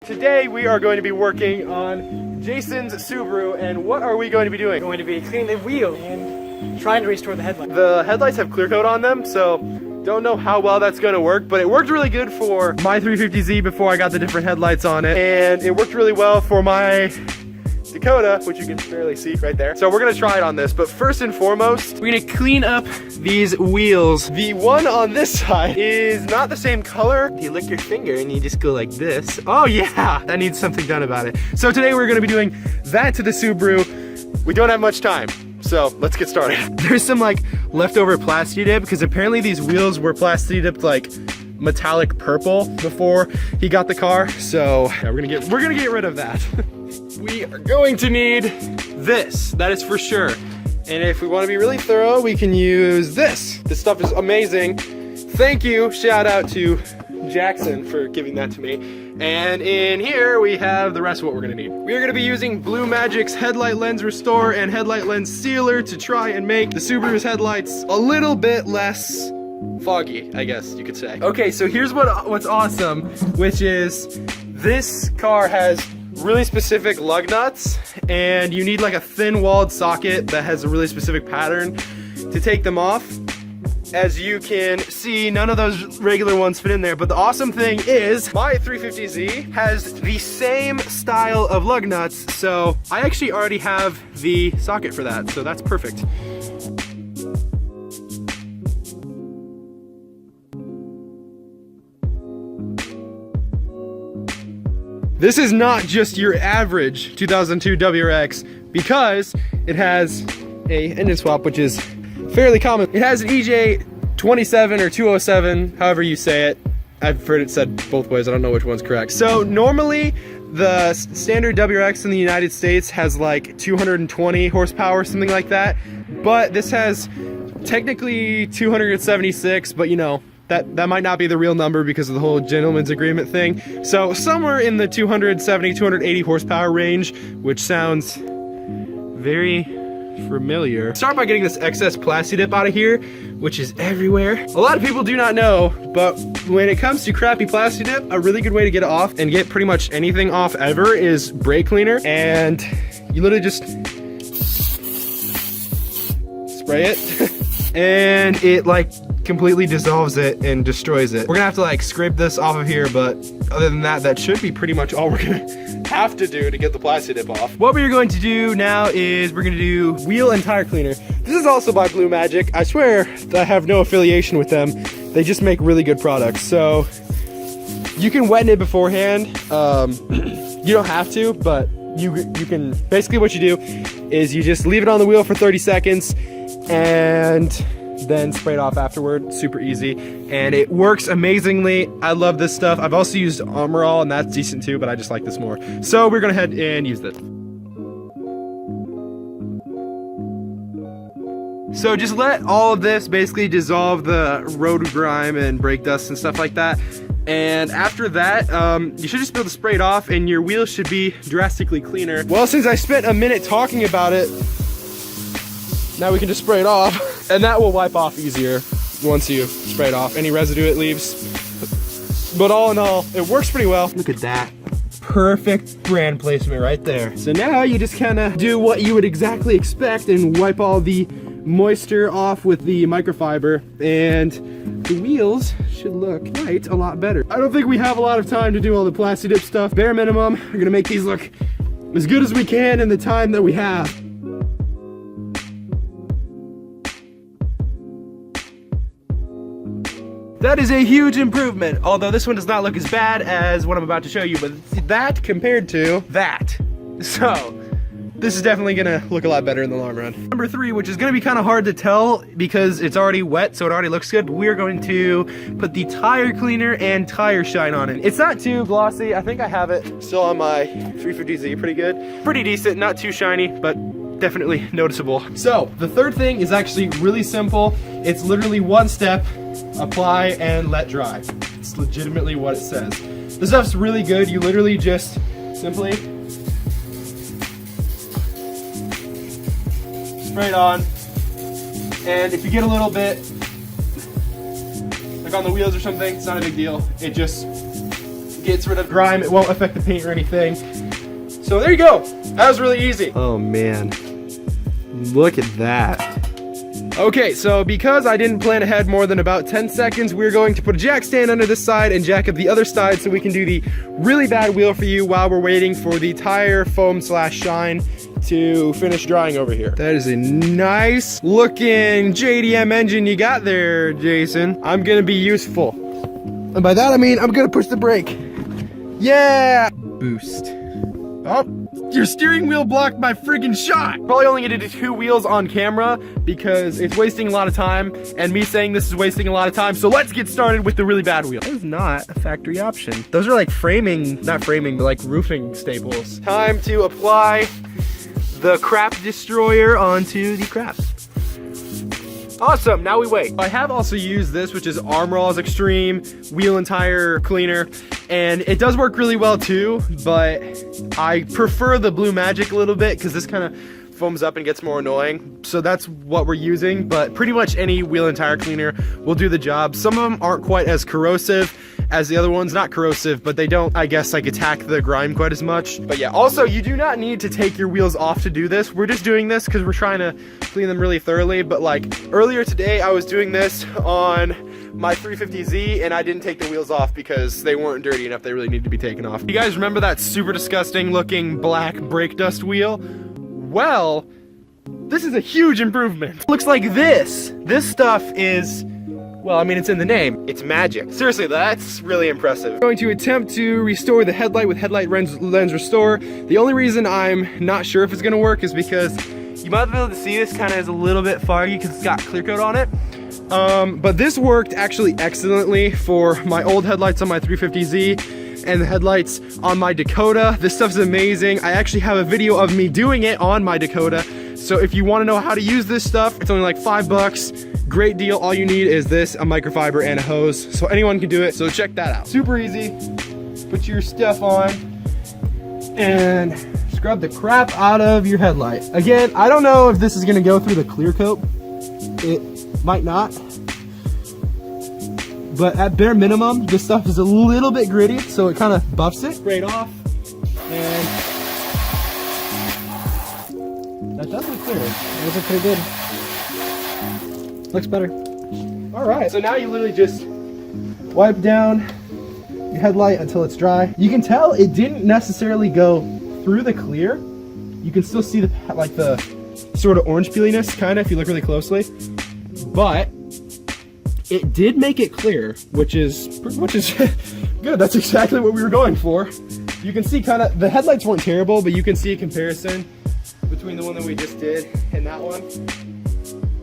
Today we are going to be working on Jason's Subaru, and what are we going to be doing? We're going to be cleaning the wheel and trying to restore the headlight. The headlights have clear coat on them, so don't know how well that's going to work, but it worked really good for my 350Z before I got the different headlights on it, and it worked really well for my Dakota, which you can barely see right there. So we're gonna try it on this, but first and foremost, we're gonna clean up these wheels. The one on this side is not the same color. You lick your finger and you just go like this. Oh yeah, that needs something done about it. So today we're gonna be doing that to the Subaru. We don't have much time, so let's get started. There's some like leftover plasti dip because apparently these wheels were plasti dipped like metallic purple before he got the car. So yeah, we're gonna get rid of that. We are going to need this, that is for sure. And if we want to be really thorough, we can use this. This stuff is amazing. Thank you, shout out to Jackson for giving that to me. And in here we have the rest of what we're gonna need. We are gonna be using Blue Magic's Headlight Lens Restore and Headlight Lens Sealer to try and make the Subaru's headlights a little bit less foggy, I guess you could say. Okay, so here's what's awesome, which is this car has really specific lug nuts, and you need like a thin walled socket that has a really specific pattern to take them off. As you can see, none of those regular ones fit in there, but the awesome thing is my 350Z has the same style of lug nuts, so I actually already have the socket for that, so that's perfect. This is not just your average 2002 WRX because it has a engine swap, which is fairly common. It has an EJ27 or 207, however you say it. I've heard it said both ways, I don't know which one's correct. So normally the standard WRX in the United States has like 220 horsepower, something like that. But this has technically 276, but you know, that might not be the real number because of the whole gentleman's agreement thing. So somewhere in the 270, 280 horsepower range, which sounds very familiar. Start by getting this excess plasti dip out of here, which is everywhere. A lot of people do not know, but when it comes to crappy plasti dip, a really good way to get it off and get pretty much anything off ever is brake cleaner. And you literally just spray it and it like completely dissolves it and destroys it. We're gonna have to like scrape this off of here, but other than that, that should be pretty much all we're gonna have to do to get the plasti dip off. What we're going to do now is we're gonna do wheel and tire cleaner. This is also by Blue Magic. I swear I have no affiliation with them. They just make really good products. So you can wet it beforehand. You don't have to, but you can, basically what you do is you just leave it on the wheel for 30 seconds and then spray it off afterward. Super easy, and it works amazingly. I love this stuff. I've also used Armor All, and that's decent too, but I just like this more. So we're gonna head and use this. So just let all of this basically dissolve the road grime and brake dust and stuff like that. And after that, you should just be able to spray it off and your wheels should be drastically cleaner. Well, since I spent a minute talking about it, now we can just spray it off, and that will wipe off easier once you spray it off, any residue it leaves. But all in all, it works pretty well. Look at that. Perfect brand placement right there. So now you just kind of do what you would exactly expect and wipe all the moisture off with the microfiber, and the wheels should look quite a lot better. I don't think we have a lot of time to do all the plasti dip stuff. Bare minimum, we're gonna make these look as good as we can in the time that we have. That is a huge improvement, although this one does not look as bad as what I'm about to show you, but that compared to that. So, this is definitely gonna look a lot better in the long run. Number 3, which is gonna be kind of hard to tell because it's already wet, so it already looks good, but we're going to put the tire cleaner and tire shine on it. It's not too glossy. I think I have it still on my 350Z pretty good. Pretty decent, not too shiny, but definitely noticeable. So, the third thing is actually really simple. It's literally one step. Apply and let dry. It's legitimately what it says. This stuff's really good. You literally just simply spray it on, and if you get a little bit like on the wheels or something, it's not a big deal. It just gets rid of grime. It won't affect the paint or anything. So there you go. That was really easy. Oh man, look at that. Okay, so because I didn't plan ahead more than about 10 seconds, we're going to put a jack stand under this side and jack up the other side so we can do the really bad wheel for you while we're waiting for the tire foam / shine to finish drying over here. That is a nice looking JDM engine you got there, Jason. I'm gonna be useful. And by that I mean I'm gonna push the brake. Yeah! Boost. Oh, your steering wheel blocked my friggin' shot. Probably only gonna do 2 wheels on camera because it's wasting a lot of time, and me saying this is wasting a lot of time, so let's get started with the really bad wheel. That is not a factory option. Those are like framing, not framing, but like roofing staples. Time to apply the crap destroyer onto the crap. Awesome, now we wait. I have also used this, which is Armraw's Extreme Wheel and Tire Cleaner, and it does work really well too, but I prefer the Blue Magic a little bit because this kind of foams up and gets more annoying. So that's what we're using, but pretty much any wheel and tire cleaner will do the job. Some of them aren't quite as corrosive as the other ones. Not corrosive, but they don't, I guess, like attack the grime quite as much. But yeah, also you do not need to take your wheels off to do this. We're just doing this because we're trying to clean them really thoroughly. But like earlier today, I was doing this on my 350Z and I didn't take the wheels off because they weren't dirty enough. They really need to be taken off. You guys remember that super disgusting looking black brake dust wheel? Well, this is a huge improvement. Looks like this. This stuff is, well, I mean, it's in the name. It's magic. Seriously, that's really impressive. I'm going to attempt to restore the headlight with headlight lens restore. The only reason I'm not sure if it's gonna work is because you might be able to see this kind of is a little bit foggy because it's got clear coat on it. But this worked actually excellently for my old headlights on my 350Z and the headlights on my Dakota. This stuff's amazing. I actually have a video of me doing it on my Dakota. So if you want to know how to use this stuff, it's only like $5. Great deal. All you need is this, a microfiber, and a hose. So anyone can do it. So check that out. Super easy. Put your stuff on and scrub the crap out of your headlight. Again, I don't know if this is gonna go through the clear coat. It might not. But at bare minimum, this stuff is a little bit gritty, so it kind of buffs it right off. And that does look clear. Those are pretty good. Looks better. All right, so now you literally just wipe down your headlight until it's dry. You can tell it didn't necessarily go through the clear. You can still see the like the sort of orange peeliness, kind of, if you look really closely. But it did make it clear, which is good. That's exactly what we were going for. You can see kind of, the headlights weren't terrible, but you can see a comparison between the one that we just did and that one.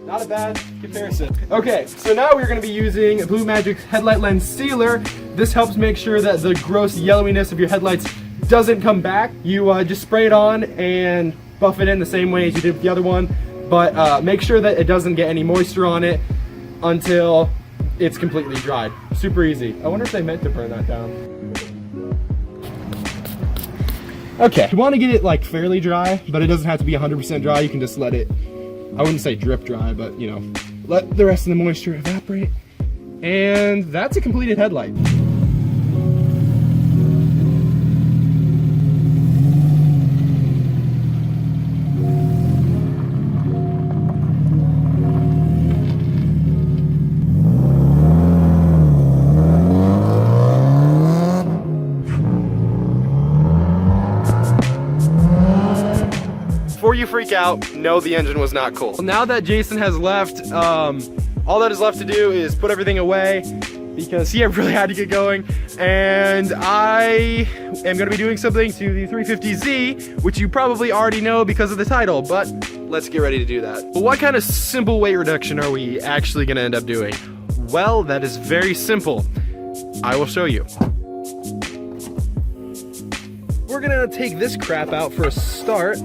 Not a bad comparison. Okay, so now we're gonna be using Blue Magic Headlight Lens Sealer. This helps make sure that the gross yellowiness of your headlights doesn't come back. You just spray it on and buff it in the same way as you did with the other one, but make sure that it doesn't get any moisture on it until it's completely dried. Super easy. I wonder if they meant to burn that down. Okay, you want to get it like fairly dry, but it doesn't have to be 100% dry. You can just let it, I wouldn't say drip dry, but you know, let the rest of the moisture evaporate. And that's a completed headlight. Before you freak out, no, the engine was not cool. Now that Jason has left, all that is left to do is put everything away because he really had to get going. And I am gonna be doing something to the 350Z, which you probably already know because of the title, but let's get ready to do that. But what kind of simple weight reduction are we actually gonna end up doing? Well, that is very simple. I will show you. We're gonna take this crap out for a start.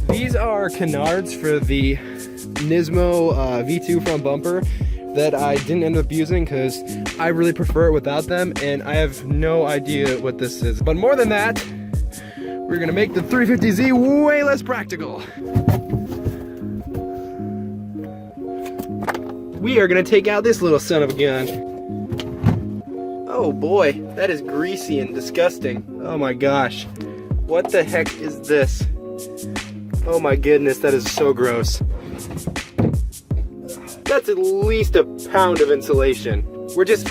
These are canards for the Nismo V2 front bumper that I didn't end up using because I really prefer it without them, and I have no idea what this is. But more than that, we're gonna make the 350Z way less practical. We are gonna take out this little son of a gun. Oh boy, that is greasy and disgusting. Oh my gosh. What the heck is this? Oh my goodness, that is so gross. That's at least a pound of insulation. We're just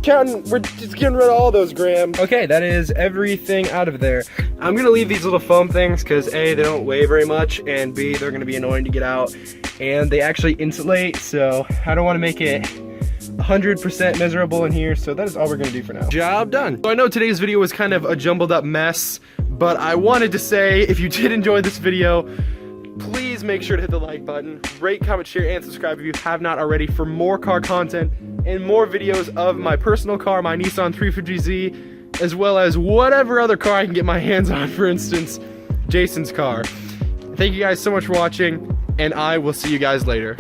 getting rid of all those, Graham. Okay, that is everything out of there. I'm gonna leave these little foam things because A, they don't weigh very much, and B, they're gonna be annoying to get out, and they actually insulate, so I don't wanna make it 100% miserable in here, so that is all we're gonna do for now. Job done. So I know today's video was kind of a jumbled up mess, but I wanted to say, if you did enjoy this video, please make sure to hit the like button, rate, comment, share, and subscribe if you have not already for more car content and more videos of my personal car, my Nissan 350Z, as well as whatever other car I can get my hands on, for instance, Jason's car. Thank you guys so much for watching, and I will see you guys later.